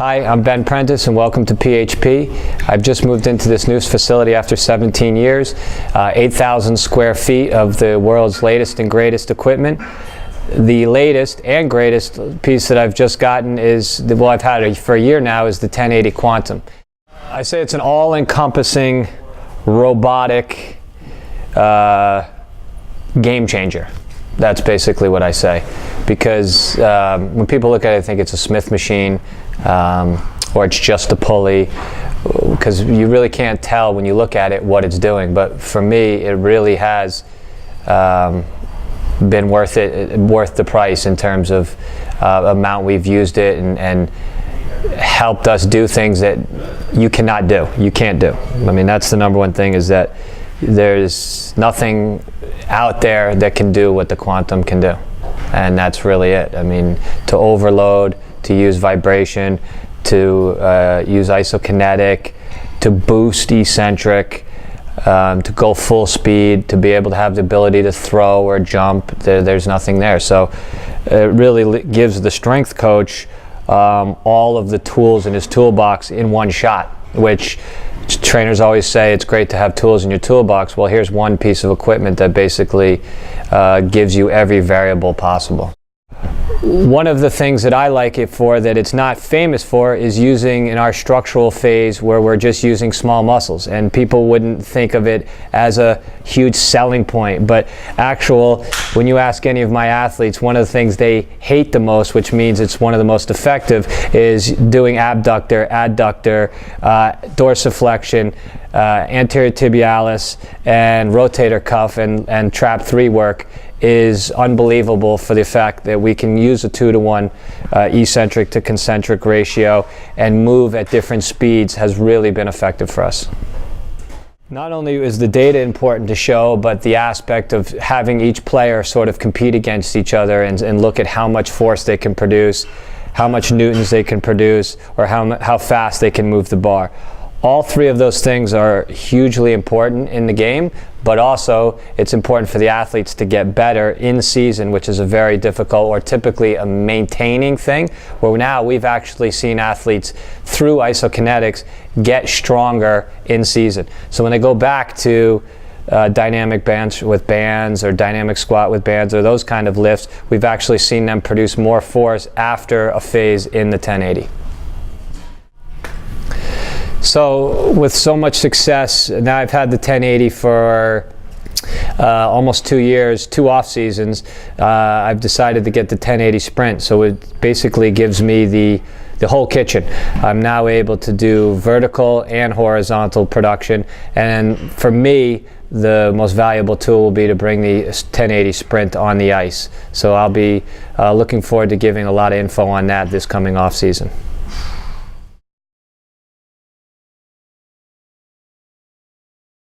Hi, I'm Ben Prentice and welcome to PHP. I've just moved into this new facility after 17 years, 8,000 square feet of the world's latest and greatest equipment. The latest and greatest piece that I've just gotten is, well, I've had it for a year now, is the 1080 Quantum. I say it's an all-encompassing robotic game changer. That's basically what I say, because when people look at it, they think it's a Smith machine or it's just a pulley, because you really can't tell when you look at it what it's doing. But for me, it really has been worth the price in terms of amount we've used it and helped us do things that you can't do. I mean, that's the number one thing, is that there's nothing out there that can do what the Quantum can do, and that's really it. I mean, to overload, to use vibration, to use isokinetic, to boost eccentric, to go full speed, to be able to have the ability to throw or jump, there's nothing there. So it really gives the strength coach all of the tools in his toolbox in one shot, which trainers always say it's great to have tools in your toolbox. Well, here's one piece of equipment that basically gives you every variable possible. One of the things that I like it for that it's not famous for is using in our structural phase, where we're just using small muscles, and people wouldn't think of it as a huge selling point, but when you ask any of my athletes, one of the things they hate the most, which means it's one of the most effective, is doing abductor, adductor, dorsiflexion, anterior tibialis, and rotator cuff and trap 3 work is unbelievable, for the fact that we can use a 2-to-1 eccentric to concentric ratio and move at different speeds has really been effective for us. Not only is the data important to show, but the aspect of having each player sort of compete against each other and look at how much force they can produce, how much newtons they can produce, or how fast they can move the bar. All 3 of those things are hugely important in the game, but also it's important for the athletes to get better in season, which is a very difficult, or typically a maintaining thing, where now we've actually seen athletes through isokinetics get stronger in season. So when they go back to dynamic bench with bands, or dynamic squat with bands, or those kind of lifts, we've actually seen them produce more force after a phase in the 1080. So with so much success, now I've had the 1080 for almost 2 years, 2 off seasons. I've decided to get the 1080 Sprint, so it basically gives me the whole kitchen. I'm now able to do vertical and horizontal production, and for me, the most valuable tool will be to bring the 1080 Sprint on the ice. So I'll be looking forward to giving a lot of info on that this coming off season.